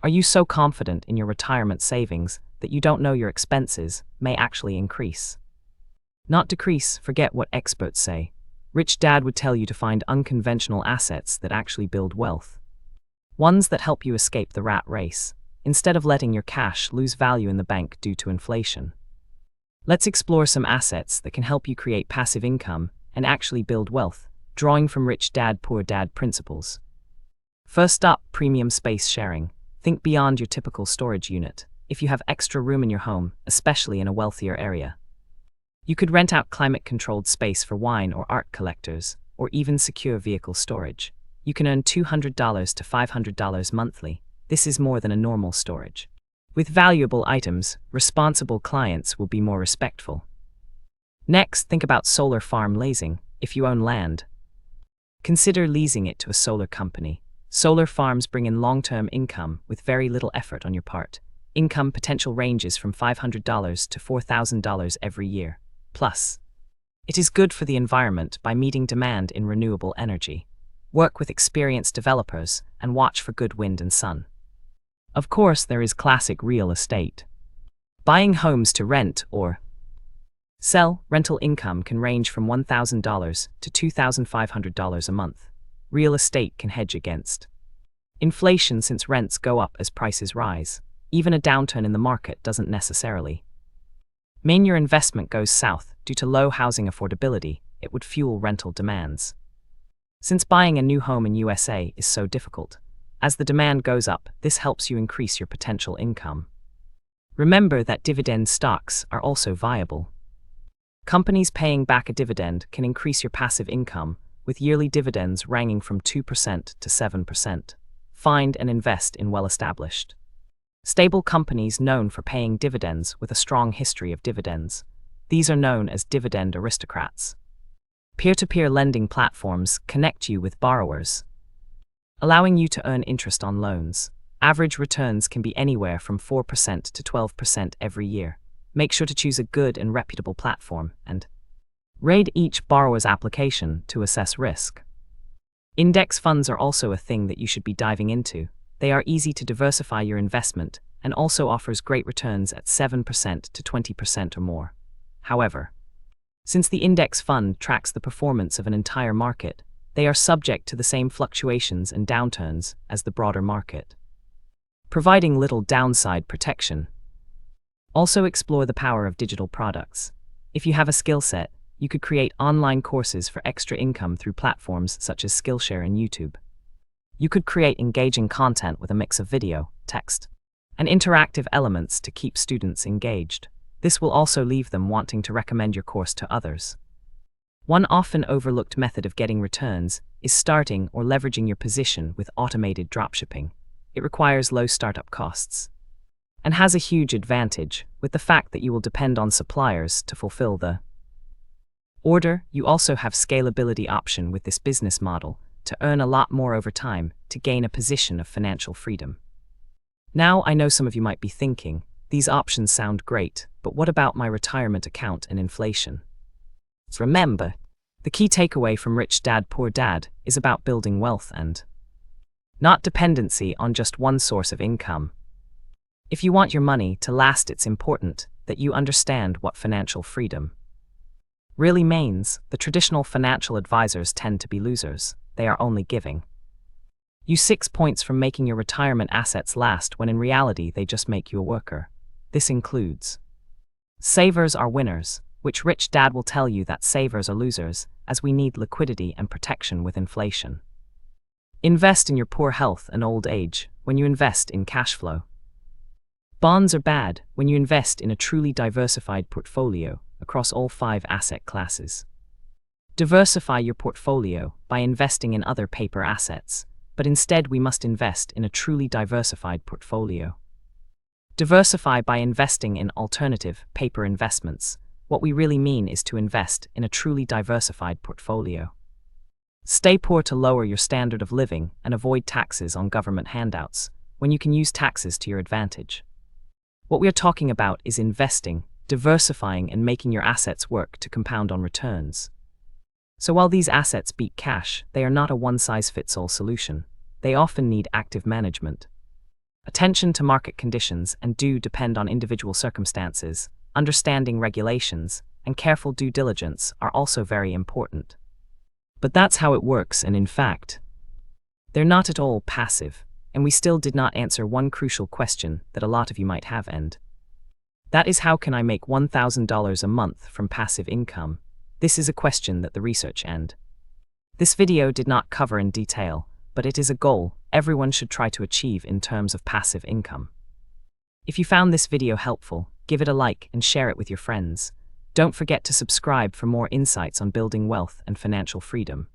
Are you so confident in your retirement savings that you don't know your expenses may actually increase? Not decrease, forget what experts say. Rich Dad would tell you to find unconventional assets that actually build wealth. Ones that help you escape the rat race, instead of letting your cash lose value in the bank due to inflation. Let's explore some assets that can help you create passive income and actually build wealth, drawing from Rich Dad Poor Dad principles. First up, premium space sharing. Think beyond your typical storage unit. If you have extra room in your home, especially in a wealthier area, you could rent out climate-controlled space for wine or art collectors, or even secure vehicle storage. You can earn $200 to $500 monthly. This is more than a normal storage. With valuable items, responsible clients will be more respectful. Next, think about solar farm leasing. If you own land, consider leasing it to a solar company. Solar farms bring in long-term income with very little effort on your part. Income potential ranges from $500 to $4,000 every year. Plus, it is good for the environment by meeting demand in renewable energy. Work with experienced developers and watch for good wind and sun. Of course, there is classic real estate. Buying homes to rent or sell. Rental income can range from $1,000 to $2,500 a month. Real estate can hedge against inflation since rents go up as prices rise. Even a downturn in the market doesn't necessarily mean your investment goes south. Due to low housing affordability, it would fuel rental demands. Since buying a new home in USA is so difficult, as the demand goes up, this helps you increase your potential income. Remember that dividend stocks are also viable. Companies paying back a dividend can increase your passive income, with yearly dividends ranging from 2% to 7%. Find and invest in well-established, stable companies known for paying dividends with a strong history of dividends. These are known as dividend aristocrats. Peer-to-peer lending platforms connect you with borrowers, allowing you to earn interest on loans. Average returns can be anywhere from 4% to 12% every year. Make sure to choose a good and reputable platform and raid each borrower's application to assess risk. Index funds are also a thing that you should be diving into. They are easy to diversify your investment and also offers great returns at 7% to 20% or more. However, since the index fund tracks the performance of an entire market, they are subject to the same fluctuations and downturns as the broader market, providing little downside protection. Also explore the power of digital products. If you have a skill set, you could create online courses for extra income through platforms such as Skillshare and YouTube. You could create engaging content with a mix of video, text, and interactive elements to keep students engaged. This will also leave them wanting to recommend your course to others. One often overlooked method of getting returns is starting or leveraging your position with automated dropshipping. It requires low startup costs and has a huge advantage with the fact that you will depend on suppliers to fulfill the order. You also have scalability option with this business model to earn a lot more over time to gain a position of financial freedom. Now, I know some of you might be thinking, these options sound great, but what about my retirement account and inflation? Remember, the key takeaway from Rich Dad Poor Dad is about building wealth and not dependency on just one source of income. If you want your money to last, it's important that you understand what financial freedom really means. The traditional financial advisors tend to be losers. They are only giving you 6 points from making your retirement assets last when in reality they just make you a worker. This includes savers are winners, which Rich Dad will tell you that savers are losers, as we need liquidity and protection with inflation. Invest in your poor health and old age when you invest in cash flow. Bonds are bad when you invest in a truly diversified portfolio across all 5 asset classes. Diversify your portfolio by investing in other paper assets, but instead we must invest in a truly diversified portfolio. Diversify by investing in alternative paper investments. What we really mean is to invest in a truly diversified portfolio. Stay poor to lower your standard of living and avoid taxes on government handouts when you can use taxes to your advantage. What we are talking about is investing, diversifying, and making your assets work to compound on returns. So while these assets beat cash, they are not a one-size-fits-all solution. They often need active management. Attention to market conditions and do depend on individual circumstances. Understanding regulations and careful due diligence are also very important. But that's how it works, and in fact, they're not at all passive, and we still did not answer one crucial question that a lot of you might have, and that is, how can I make $1,000 a month from passive income? This is a question that the research and this video did not cover in detail, but it is a goal everyone should try to achieve in terms of passive income. If you found this video helpful, give it a like and share it with your friends. Don't forget to subscribe for more insights on building wealth and financial freedom.